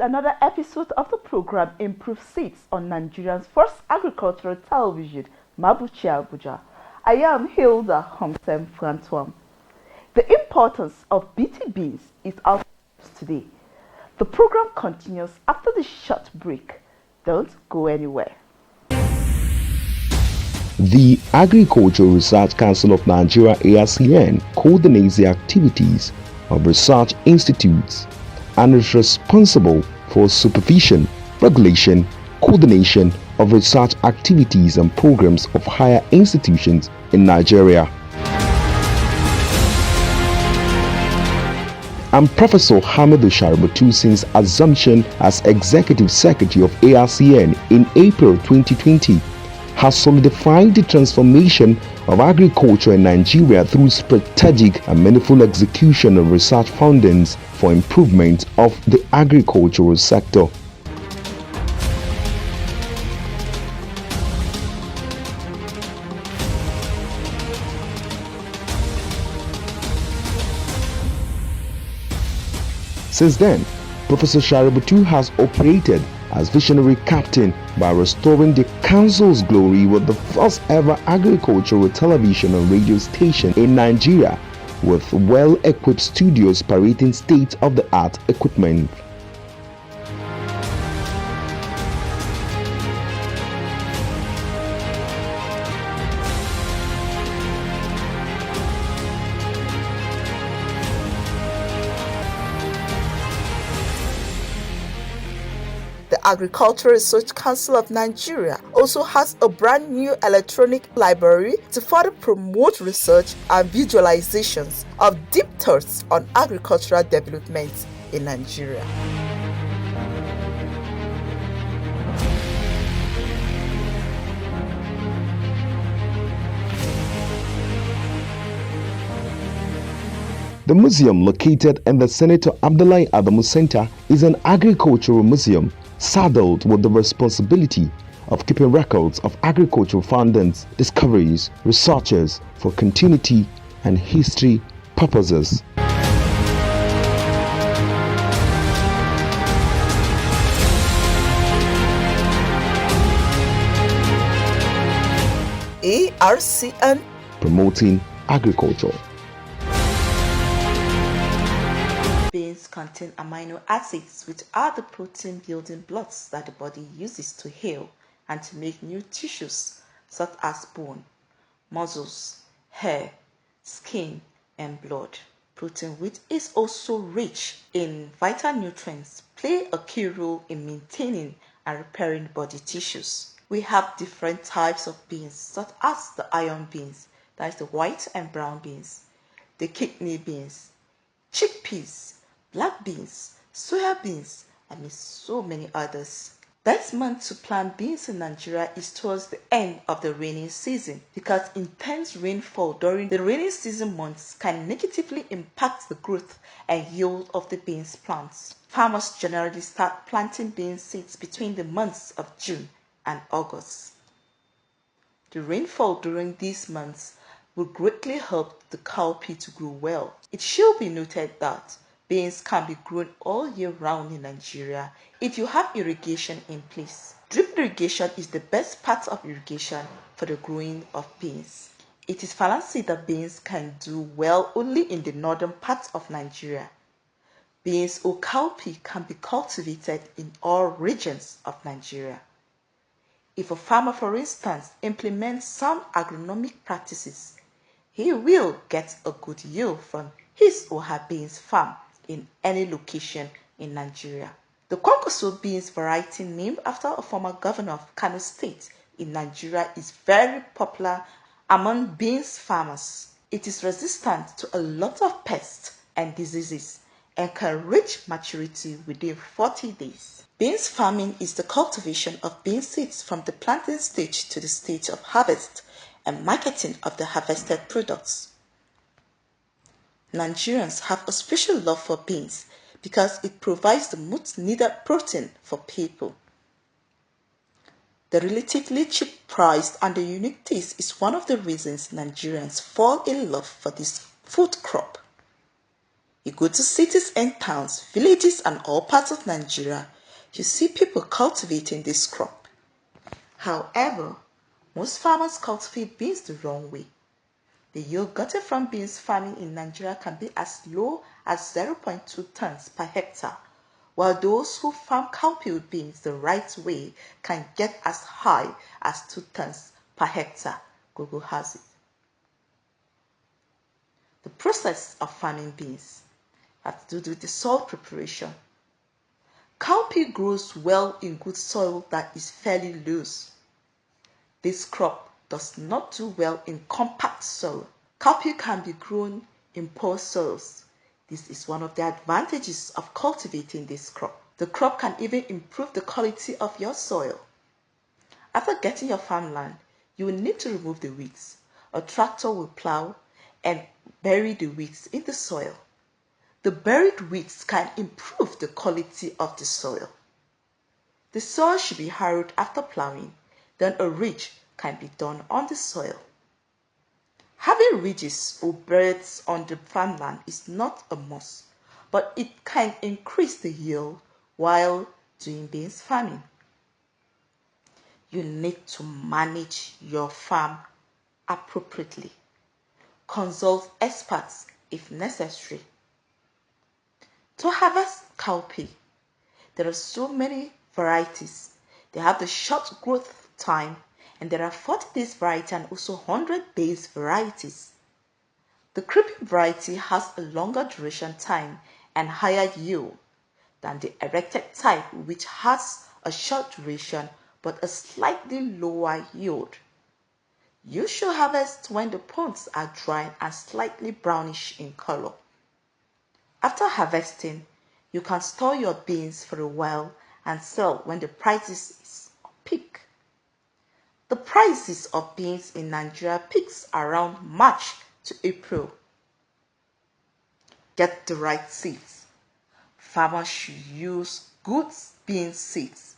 another episode of the program Improve Seeds on Nigeria's first agricultural television, Mabuchi Abuja. I am Hilda Homsem Frantuam. The importance of BT beans is our focus today. The program continues after the short break. Don't go anywhere. The Agricultural Research Council of Nigeria (ARCN) coordinates the activities of research institutes and is responsible for supervision, regulation, coordination of research activities and programs of higher institutions in Nigeria. I'm Professor Hamidou Shaributu since assumption as Executive Secretary of ARCN in April 2020 has solidified the transformation of agriculture in Nigeria through strategic and meaningful execution of research findings for improvement of the agricultural sector. Since then, Professor Shaributu has operated as visionary captain by restoring the council's glory with the first ever agricultural television and radio station in Nigeria with well-equipped studios parading state-of-the-art equipment. The Agricultural Research Council of Nigeria also has a brand new electronic library to further promote research and visualizations of deep thoughts on agricultural development in Nigeria. The museum, located in the Senator Abdullahi Adamu Center, is an agricultural museum saddled with the responsibility of keeping records of agricultural findings, discoveries, researches for continuity and history purposes. ARCN promoting agriculture. Beans contain amino acids, which are the protein building blocks that the body uses to heal and to make new tissues such as bone, muscles, hair, skin, and blood. Protein, which is also rich in vital nutrients, play a key role in maintaining and repairing body tissues. We have different types of beans, such as the iron beans, that is the white and brown beans, the kidney beans, chickpeas, black beans, soya beans, and so many others. Best month to plant beans in Nigeria is towards the end of the rainy season because intense rainfall during the rainy season months can negatively impact the growth and yield of the beans plants. Farmers generally start planting bean seeds between the months of June and August. The rainfall during these months will greatly help the cowpea to grow well. It should be noted that beans can be grown all year round in Nigeria if you have irrigation in place. Drip irrigation is the best part of irrigation for the growing of beans. It is fallacy that beans can do well only in the northern part of Nigeria. Beans or cowpea can be cultivated in all regions of Nigeria. If a farmer, for instance, implements some agronomic practices, he will get a good yield from his or her beans farm in any location in Nigeria. The Kwankwaso beans variety, named after a former governor of Kano State in Nigeria, is very popular among beans farmers. It is resistant to a lot of pests and diseases and can reach maturity within 40 days. Beans farming is the cultivation of bean seeds from the planting stage to the stage of harvest and marketing of the harvested products. Nigerians have a special love for beans because it provides the much needed protein for people. The relatively cheap price and the unique taste is one of the reasons Nigerians fall in love for this food crop. You go to cities and towns, villages and all parts of Nigeria, you see people cultivating this crop. However, most farmers cultivate beans the wrong way. The yield gotten from beans farming in Nigeria can be as low as 0.2 tons per hectare, while those who farm cowpea beans the right way can get as high as 2 tons per hectare. Google has it. The process of farming beans has to do with the soil preparation. Cowpea grows well in good soil that is fairly loose. This crop does not do well in compact soil. Cowpea can be grown in poor soils. This is one of the advantages of cultivating this crop. The crop can even improve the quality of your soil. After getting your farmland, you will need to remove the weeds. A tractor will plow and bury the weeds in the soil. The buried weeds can improve the quality of the soil. The soil should be harrowed after plowing, then a ridge can be done on the soil. Having ridges or beds on the farmland is not a must, but it can increase the yield while doing beans farming. You need to manage your farm appropriately. Consult experts if necessary. To harvest cowpea, there are so many varieties. They have the short growth time, and there are 40 days variety and also 100 days varieties. The creeping variety has a longer duration time and higher yield than the erected type, which has a short duration but a slightly lower yield. You should harvest when the pods are dry and slightly brownish in color. After harvesting, you can store your beans for a while and sell when the prices is peak. The prices of beans in Nigeria peaks around March to April. Get the right seeds. Farmers should use good bean seeds.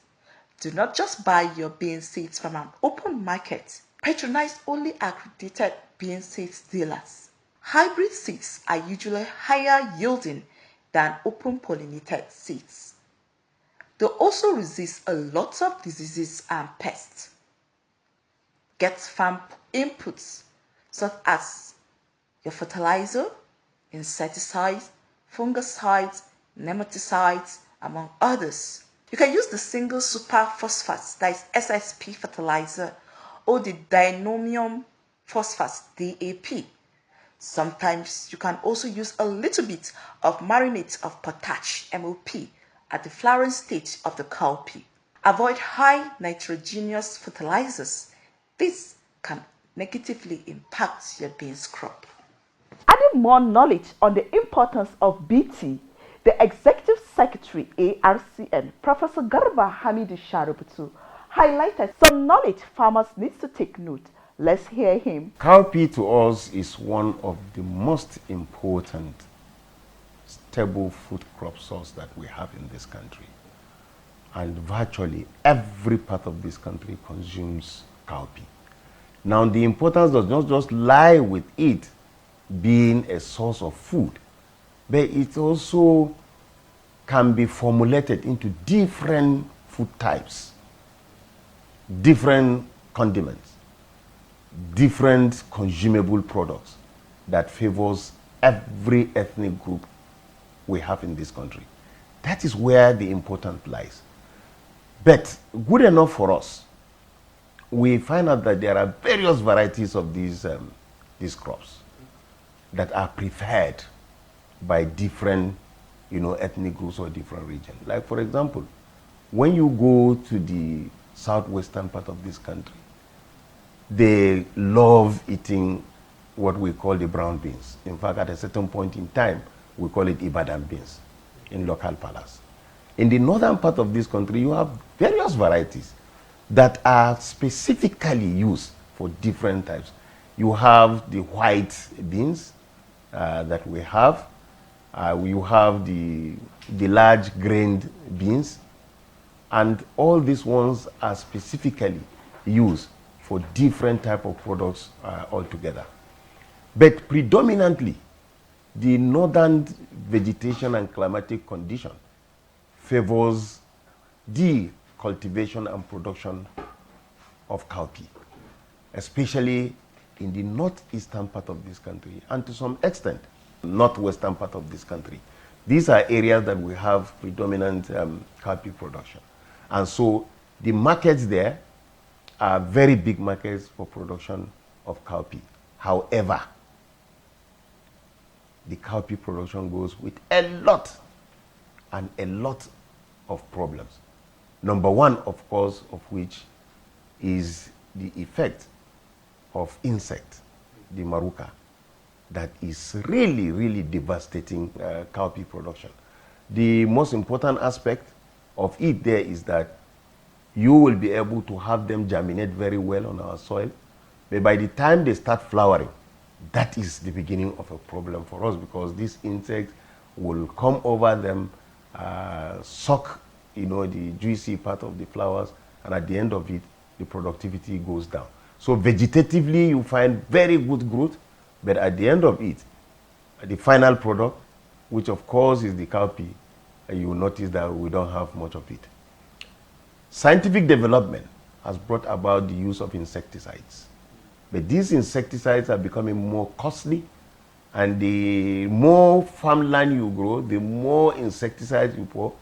Do not just buy your bean seeds from an open market. Patronize only accredited bean seeds dealers. Hybrid seeds are usually higher yielding than open pollinated seeds. They also resist a lot of diseases and pests. Get farm inputs such as your fertilizer, insecticides, fungicides, nematicides, among others. You can use the single super phosphates, that is SSP fertilizer, or the dinomium phosphates, DAP. Sometimes you can also use a little bit of marinate of potash, MOP, at the flowering stage of the cowpea. Avoid high nitrogenous fertilizers. This can negatively impact your beans crop. Adding more knowledge on the importance of BT, the Executive Secretary ARCN, Professor Garba Hamidu Sharubutu, highlighted some knowledge farmers need to take note. Let's hear him. Cowpea to us is one of the most important stable food crop source that we have in this country. And virtually every part of this country consumes cowpea. Now the importance does not just lie with it being a source of food, but it also can be formulated into different food types, different condiments, different consumable products that favors every ethnic group we have in this country. That is where the importance lies. But good enough for us, we find out that there are various varieties of these crops that are preferred by different ethnic groups or different regions. Like for example, when you go to the southwestern part of this country, they love eating what we call the brown beans. In fact, at a certain point in time, we call it Ibadan beans in local palace. In the northern part of this country, you have various varieties that are specifically used for different types. You have the white beans that we have. You have the large grained beans. And all these ones are specifically used for different type of products altogether. But predominantly, the northern vegetation and climatic condition favors the cultivation and production of cowpea, especially in the northeastern part of this country and to some extent northwestern part of this country. These are areas that we have predominant cowpea production. And so the markets there are very big markets for production of cowpea. However, the cowpea production goes with a lot of problems. Number one, of course, of which is the effect of insect, the maruca, that is really, really devastating cowpea production. The most important aspect of it there is that you will be able to have them germinate very well on our soil, but by the time they start flowering, that is the beginning of a problem for us, because these insects will come over them, suck the juicy part of the flowers, and at the end of it, the productivity goes down. So vegetatively, you find very good growth, but at the end of it, the final product, which of course is the cowpea, you will notice that we don't have much of it. Scientific development has brought about the use of insecticides. But these insecticides are becoming more costly, and the more farmland you grow, the more insecticides you pour,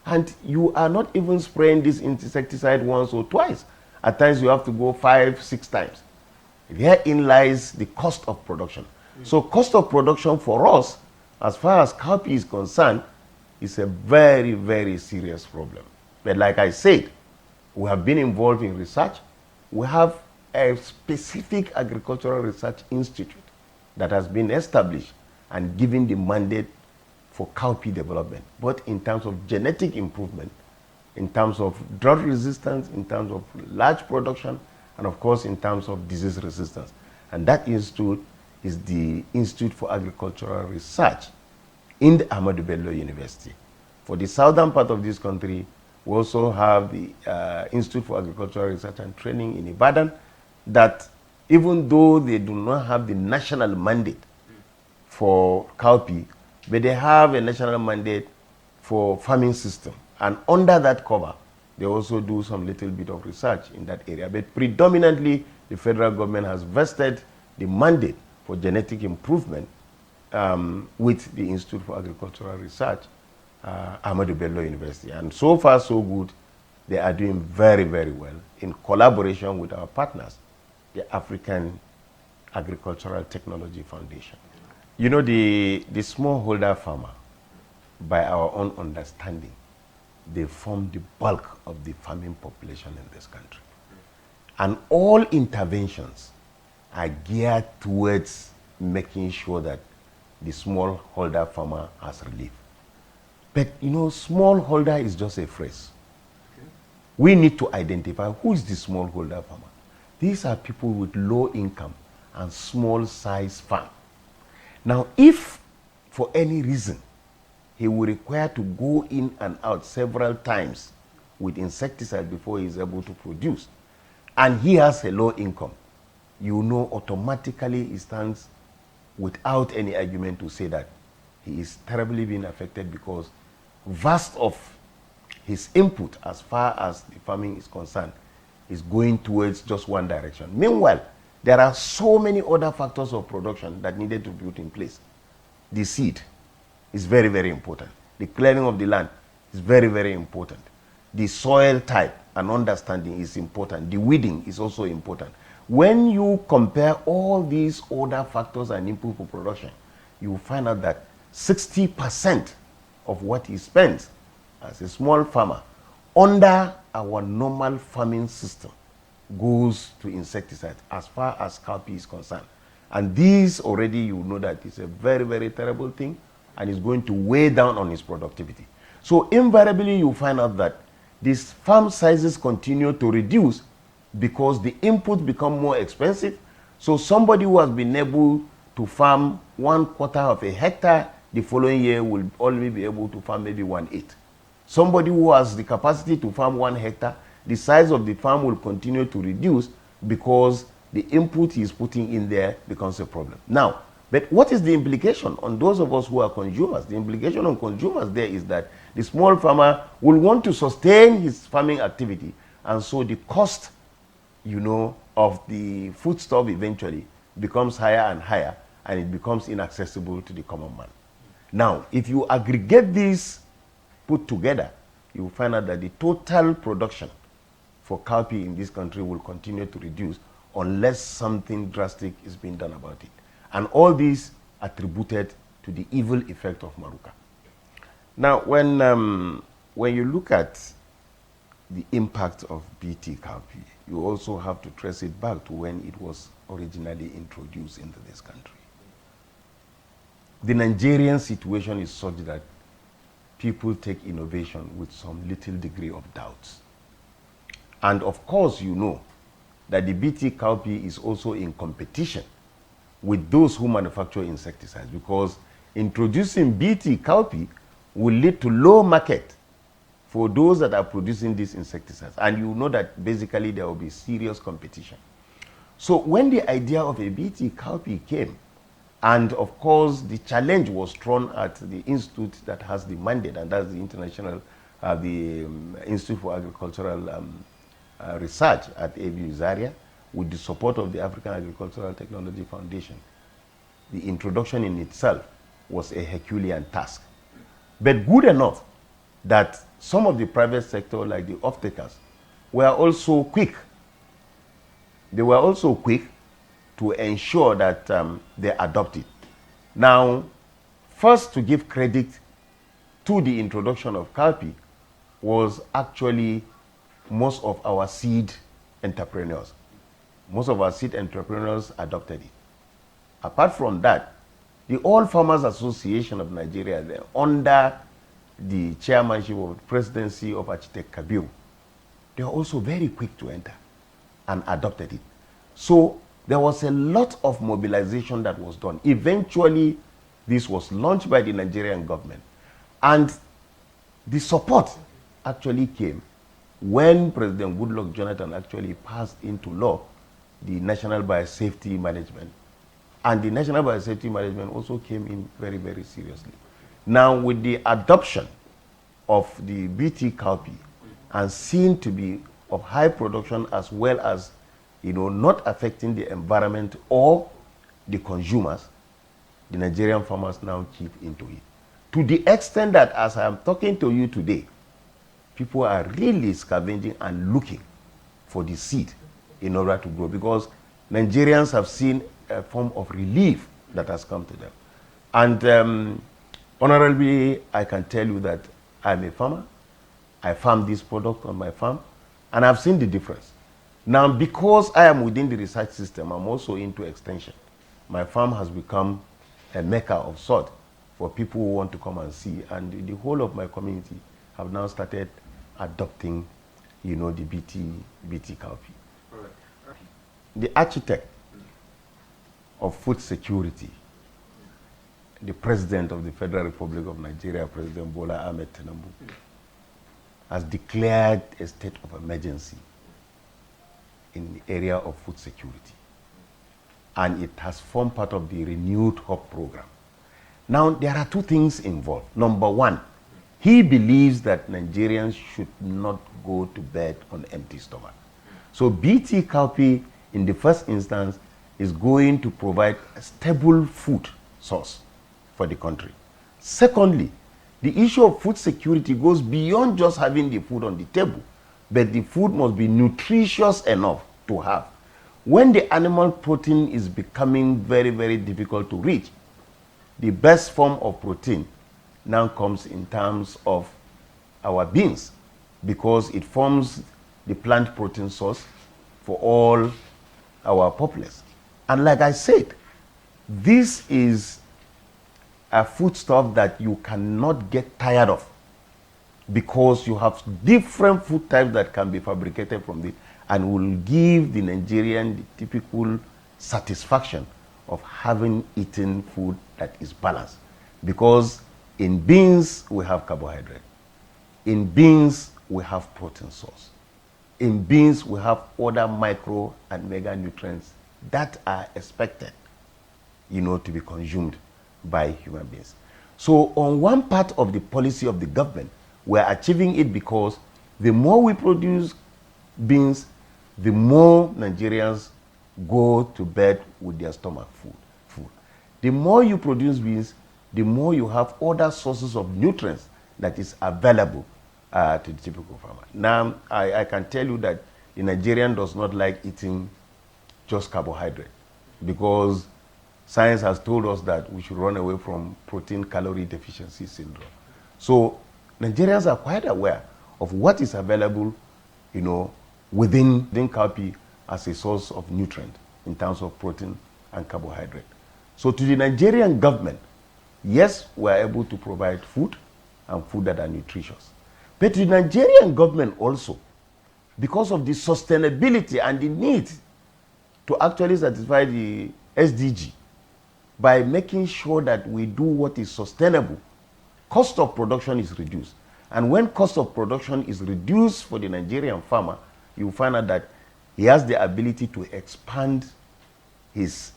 and you are not even spraying this insecticide once or twice. At times you have to go 5, 6 times. Herein lies the cost of production. So cost of production for us, as far as cowpea is concerned, is a very, very serious problem. But like I said, we have been involved in research. We have a specific agricultural research institute that has been established and given the mandate for cowpea development, both in terms of genetic improvement, in terms of drought resistance, in terms of large production, and of course in terms of disease resistance. And that institute is the Institute for Agricultural Research in the Ahmadu Bello University. For the southern part of this country, we also have the Institute for Agricultural Research and Training in Ibadan, that even though they do not have the national mandate for cowpea, but they have a national mandate for farming system. And under that cover, they also do some little bit of research in that area. But predominantly, the federal government has vested the mandate for genetic improvement with the Institute for Agricultural Research, Ahmadu Bello University. And so far, so good. They are doing very, very well in collaboration with our partners, the African Agricultural Technology Foundation. You know, the smallholder farmer, by our own understanding, they form the bulk of the farming population in this country. And all interventions are geared towards making sure that the smallholder farmer has relief. But you know, smallholder is just a phrase. Okay. We need to identify who is the smallholder farmer. These are people with low income and small size farm. Now, if for any reason he will require to go in and out several times with insecticide before he is able to produce, and he has a low income, you know automatically he stands without any argument to say that he is terribly being affected, because vast of his input as far as the farming is concerned is going towards just one direction. Meanwhile, there are so many other factors of production that needed to be put in place. The seed is very, very important. The clearing of the land is very, very important. The soil type and understanding is important. The weeding is also important. When you compare all these other factors and input for production, you will find out that 60% of what he spends as a small farmer under our normal farming system goes to insecticides as far as cowpea is concerned. And these already, you know that it's a very, very terrible thing, and it's going to weigh down on his productivity. So invariably, you find out that these farm sizes continue to reduce because the input become more expensive. So somebody who has been able to farm 1/4 of a hectare, the following year will only be able to farm maybe 1/8. Somebody who has the capacity to farm 1 hectare, the size of the farm will continue to reduce because the input he is putting in there becomes a problem. Now, But what is the implication on those of us who are consumers? The implication on consumers there is that the small farmer will want to sustain his farming activity, and so the cost, of the foodstuff eventually becomes higher and higher, and it becomes inaccessible to the common man. Now, if you aggregate these put together, you will find out that the total production for cowpea in this country will continue to reduce unless something drastic is being done about it. And all these attributed to the evil effect of Maruka. Now, when you look at the impact of BT cowpea, you also have to trace it back to when it was originally introduced into this country. The Nigerian situation is such that people take innovation with some little degree of doubt. And of course, you know that the BT cowpea is also in competition with those who manufacture insecticides, because introducing BT cowpea will lead to low market for those that are producing these insecticides. And you know that basically there will be serious competition. So when the idea of a BT cowpea came, and of course the challenge was thrown at the institute that has the mandate, and that's the International, Institute for Agricultural Research at ABU Zaria, with the support of the African Agricultural Technology Foundation. The introduction in itself was a Herculean task, but good enough that some of the private sector, like the off-takers, were also quick. They were also quick to ensure that they adopt it. Now, first to give credit to the introduction of cowpea was actually most of our seed entrepreneurs. Most of our seed entrepreneurs adopted it. Apart from that, the All Farmers Association of Nigeria, under the chairmanship of the presidency of Architect Kabiru, they were also very quick to enter and adopted it. So there was a lot of mobilization that was done. Eventually, this was launched by the Nigerian government. And the support actually came when President Goodluck Jonathan actually passed into law the National Biosafety Management. And the National Biosafety Management also came in very, very seriously. Now, with the adoption of the BT cowpea and seen to be of high production as well as, not affecting the environment or the consumers, the Nigerian farmers now chip into it. To the extent that as I am talking to you today, people are really scavenging and looking for the seed in order to grow, because Nigerians have seen a form of relief that has come to them. And honorably, I can tell you that I'm a farmer. I farm this product on my farm, and I've seen the difference. Now, because I am within the research system, I'm also into extension. My farm has become a mecca of sort for people who want to come and see, and the whole of my community have now started adopting, the BT cowpea. Right. The architect of food security, the President of the Federal Republic of Nigeria, President Bola Ahmed Tinubu, has declared a state of emergency in the area of food security. And it has formed part of the renewed HOP program. Now, there are two things involved. Number one, he believes that Nigerians should not go to bed on empty stomach. So BT cowpea, in the first instance, is going to provide a stable food source for the country. Secondly, the issue of food security goes beyond just having the food on the table, but the food must be nutritious enough to have. When the animal protein is becoming very, very difficult to reach, the best form of protein now comes in terms of our beans, because it forms the plant protein source for all our populace. And like I said, this is a foodstuff that you cannot get tired of, because you have different food types that can be fabricated from it and will give the Nigerian the typical satisfaction of having eaten food that is balanced. Because in beans, we have carbohydrate. In beans, we have protein source. In beans, we have other micro and mega nutrients that are expected, to be consumed by human beings. So on one part of the policy of the government, we're achieving it because the more we produce beans, the more Nigerians go to bed with their stomach full. The more you produce beans, the more you have other sources of nutrients that is available to the typical farmer. Now, I can tell you that the Nigerian does not like eating just carbohydrate, because science has told us that we should run away from protein calorie deficiency syndrome. So Nigerians are quite aware of what is available, within cowpea as a source of nutrient in terms of protein and carbohydrate. So to the Nigerian government, yes, we are able to provide food and food that are nutritious. But to the Nigerian government also, because of the sustainability and the need to actually satisfy the SDG, by making sure that we do what is sustainable, cost of production is reduced. And when cost of production is reduced for the Nigerian farmer, you find out that he has the ability to expand his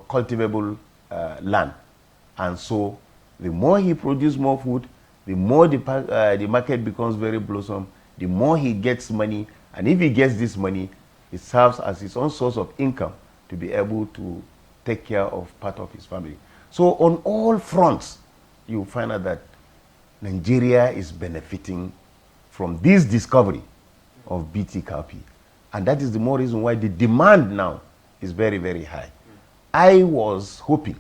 cultivable land. And so the more he produces more food, the more the market becomes very blossom, the more he gets money. And if he gets this money, it serves as his own source of income to be able to take care of part of his family. So on all fronts, you find out that Nigeria is benefiting from this discovery of BT cowpea. And that is the more reason why the demand now is very, very high. I was hoping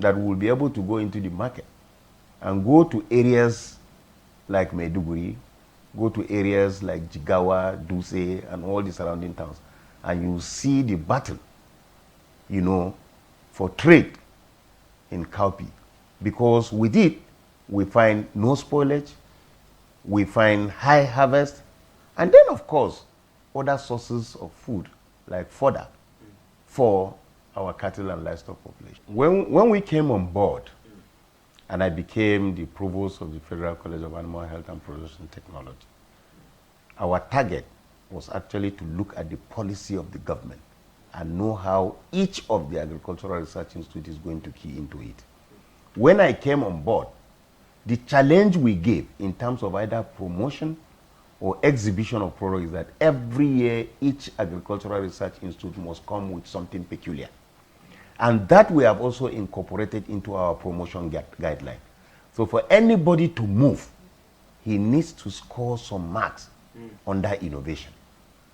that we will be able to go into the market and go to areas like Maiduguri, go to areas like Jigawa, Duse, and all the surrounding towns, and you see the battle, for trade in cowpea. Because with it, we find no spoilage, we find high harvest, and then, of course, other sources of food, like fodder, for our cattle and livestock population. When we came on board, and I became the provost of the Federal College of Animal Health and Production Technology, our target was actually to look at the policy of the government and know how each of the agricultural research institute is going to key into it. When I came on board, the challenge we gave in terms of either promotion or exhibition of products is that every year each agricultural research institute must come with something peculiar. And that we have also incorporated into our promotion guideline. So for anybody to move, he needs to score some marks on that innovation.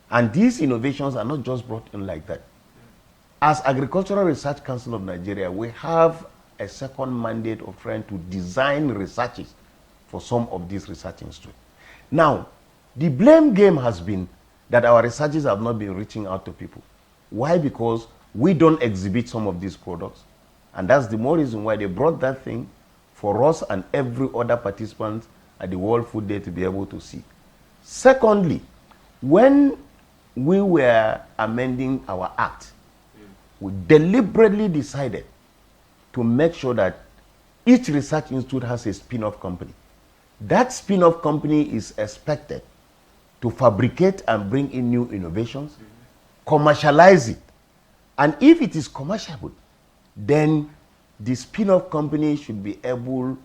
And these innovations are not just brought in like that. As Agricultural Research Council of Nigeria, we have a second mandate of trying to design researches for some of these research institutes. Now, the blame game has been that our researchers have not been reaching out to people. Why? Because we don't exhibit some of these products. And that's the more reason why they brought that thing for us and every other participant at the World Food Day to be able to see. Secondly, when we were amending our act, we deliberately decided to make sure that each research institute has a spin-off company. That spin-off company is expected to fabricate and bring in new innovations, commercialize it. And if it is commerciable, then the spin-off company should be able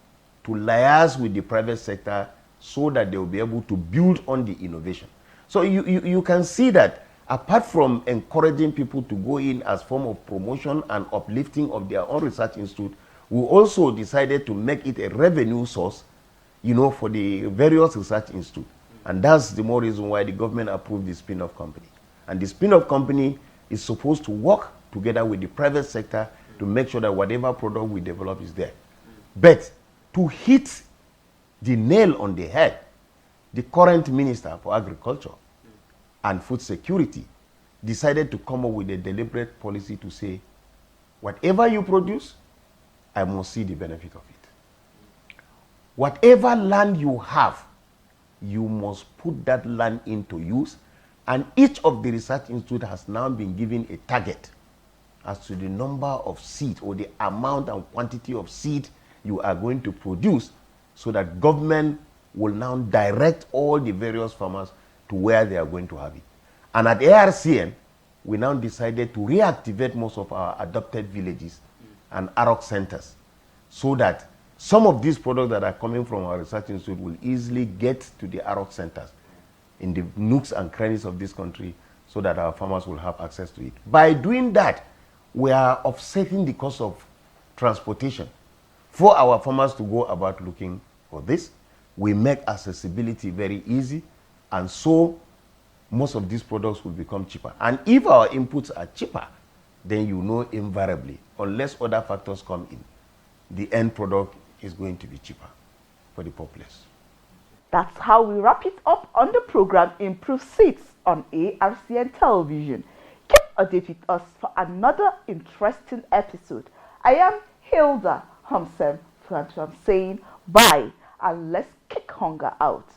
to liaise with the private sector so that they will be able to build on the innovation. So you can see that apart from encouraging people to go in as form of promotion and uplifting of their own research institute, we also decided to make it a revenue source, for the various research institutes. And that's the more reason why the government approved the spin-off company. And the spin-off company is supposed to work together with the private sector to make sure that whatever product we develop is there. But to hit the nail on the head, the current Minister for Agriculture and Food Security decided to come up with a deliberate policy to say, whatever you produce, I must see the benefit of it. Whatever land you have, you must put that land into use, and each of the research institutes has now been given a target as to the number of seed or the amount and quantity of seed you are going to produce, so that government will now direct all the various farmers to where they are going to have it. And at ARCN, we now decided to reactivate most of our adopted villages and AROC centers, so that some of these products that are coming from our research institute will easily get to the AROC centers in the nooks and crannies of this country, so that our farmers will have access to it. By doing that, we are offsetting the cost of transportation for our farmers to go about looking for this. We make accessibility very easy, and so most of these products will become cheaper. And if our inputs are cheaper, then you know invariably, unless other factors come in, the end product is going to be cheaper for the populace. That's how we wrap it up on the program Improve Seeds on ARCN Television. Keep updated with us for another interesting episode. I am Hilda Humsem, saying bye and let's kick hunger out.